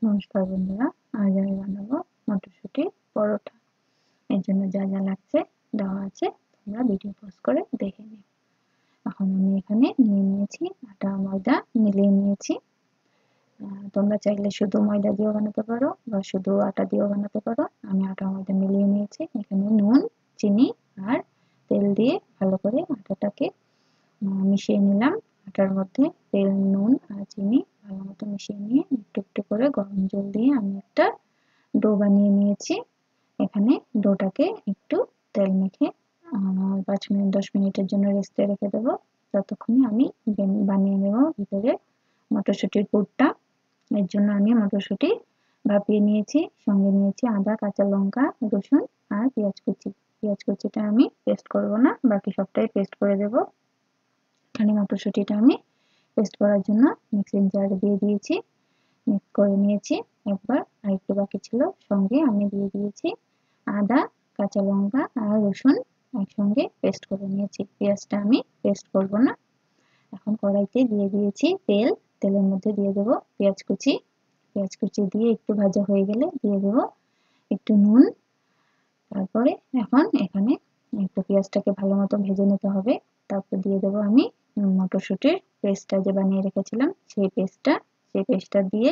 নমস্কার বন্ধুরা, আজ আমি বানাবো মটরশুঁটির পরোটা। এর জন্য যা যা লাগছে দেওয়া আছে, তোমরা ভিডিও পজ করে দেখে নিও। এখন আমি এখানে নিয়ে নিয়েছি আটা ময়দা মিলিয়ে নিয়েছি। তোমরা চাইলে শুধু ময়দা দিয়েও বানাতে পারো বা শুধু আটা দিয়েও বানাতে পারো। আমি আটা ময়দা মিলিয়ে নিয়েছি। এখানে নুন, চিনি আর তেল দিয়ে ভালো করে আটাটাকে মিশিয়ে নিলাম। আটার মধ্যে তেল, নুন আর চিনি ভালো মতো মিশিয়ে নিয়ে একটু একটু করে গরম জল দিয়ে আমি একটা ডো বানিয়ে নিয়েছি। এখানে ডোটাকে একটু তেল মেখে 5 মিনিট 10 মিনিটের জন্য রেস্টে রেখে দেবো। ততক্ষণে আমি বানিয়ে নেব ভিতরে মটরশুঁটির পুরটা। এর জন্য আমি মটরশুঁটি ভাপিয়ে নিয়েছি, সঙ্গে নিয়েছি আদা, কাঁচা লঙ্কা, রসুন আর পেঁয়াজ কুচি। পেঁয়াজ কুচিটা আমি পেস্ট করব না, বাকি সবটাই পেস্ট করে দেব। এখানে মটরশুঁটিটা আমি পেস্ট করার জন্য মিক্সিং জারে দিয়ে দিয়েছি, মিক্স করে নিয়েছি। একবার আরেকটু বাকি ছিল, সঙ্গে আমি দিয়ে দিয়েছি আদা, কাঁচা লঙ্কা আর রসুন একসঙ্গে পেস্ট করে নিয়েছি। পেঁয়াজটা আমি পেস্ট করব না। এখন কড়াইতে দিয়ে দিয়েছি তেল, তেলের মধ্যে দিয়ে দেব পেঁয়াজ কুচি। পেঁয়াজ কুচি দিয়ে একটু ভাজা হয়ে গেলে দিয়ে দেব একটু নুন। তারপরে এখন এখানে একটু পেঁয়াজটাকে ভালো মতো ভেজে নিতে হবে। তারপর দিয়ে দেবো আমি মটরশুঁটির পেস্টটা যে বানিয়ে রেখেছিলাম, সেই পেস্টটা দিয়ে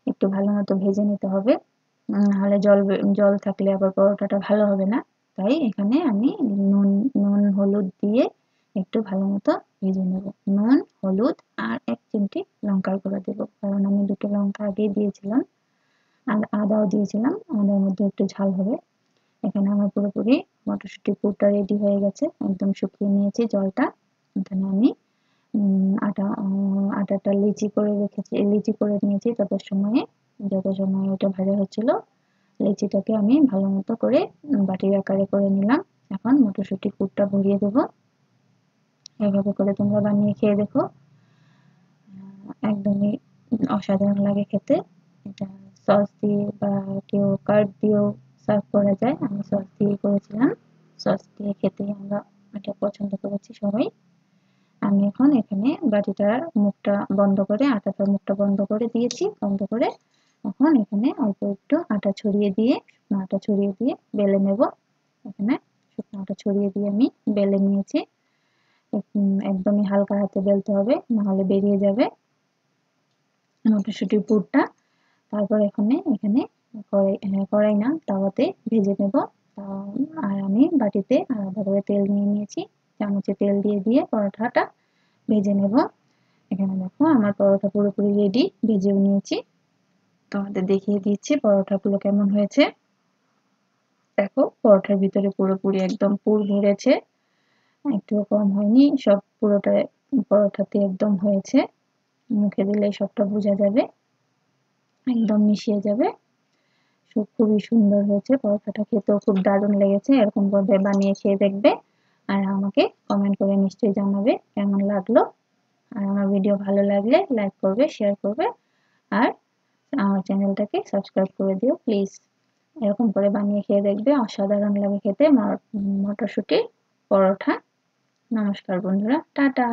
একটু ভালো মতো ভেজে নিতে হবে। নাহলে জল থাকলে আবার পরোটাটা ভালো হবে না। তাই এখানে আমি নুন হলুদ দিয়ে একটু ভালো মতো ভেজে নেব। নুন, হলুদ আর 1 চিমটি লঙ্কার গুঁড়ো দেবো, কারণ আমি 2টো লঙ্কা আগেই দিয়েছিলাম আর আদাও দিয়েছিলাম, আদার মধ্যে একটু ঝাল হবে। এখানে আমার পুরোপুরি মটরশুঁটির পুরটা রেডি হয়ে গেছে, একদম শুকিয়ে নিয়েছি জলটা। এখানে আমি আটাটা লিচি করে নিয়েছি। যত সময় ওটা ভাজা হচ্ছিল, লিচিটাকে আমি ভালো মতো করে বাটির আকারে করে নিলাম। এখন মটরশুঁটির পুরটা ভরিয়ে দেবো। এভাবে করে তোমরা বানিয়ে খেয়ে দেখো, একদমই অসাধারণ লাগে খেতে। এটা সস দিয়ে বা কেউ কার্ড দিয়েও সার্ভ করা যায়। আমি সস দিয়ে করেছিলাম। সস দিয়ে খেতে আমরা এটা পছন্দ করেছি সবাই। আমি এখন এখানে বাটিটার মুখটা বন্ধ করে, আটাটার মুখটা বন্ধ করে দিয়েছি। বন্ধ করে এখন এখানে অল্প একটু আটা ছড়িয়ে দিয়ে বেলে নেব। এখানে শুকনো আটা ছড়িয়ে দিয়ে আমি বেলে নিয়েছি। একদমই হালকা হাতে বেলতে হবে, নাহলে বেরিয়ে যাবে মটরশুঁটির পুরটা। তারপর এখানে কড়াই না তাওয়াতে ভেজে নেব। আর আমি বাটিতে আলাদা করে তেল নিয়ে নিয়েছি, চামচে তেল দিয়ে পরোটাটা ভেজে নেব। এখানে দেখো আমার পরোটা পুরোপুরি রেডি, ভেজেও নিয়েছি। তোমাদের দেখিয়ে দিচ্ছি পরোটাগুলো কেমন হয়েছে। দেখো পরোটার ভিতরে পুরোপুরি একদম পুর ভরেছে, একটুও কম হয়নি। সব পুরোটাই পরোটাতে একদম হয়েছে, মুখে দিলেই সবটা বোঝা যাবে, একদম মিশিয়ে যাবে। খুবই সুন্দর হয়েছে পরোটাটা, খেতেও খুব দারুণ লেগেছে। এরকম ভাবে বানিয়ে খেয়ে দেখবে আর আমাকে কমেন্ট করে নিশ্চয়ই জানাবে কেমন লাগলো। আর আমার ভিডিও ভালো লাগলে লাইক করবে, শেয়ার করবে আর আমার চ্যানেলটাকে সাবস্ক্রাইব করে দিও প্লিজ। এরকম করে বানিয়ে খেয়ে দেখবে, অসাধারণ লাগে খেতে মটরশুঁটির পরোটা। নমস্কার বন্ধুরা, টাটা।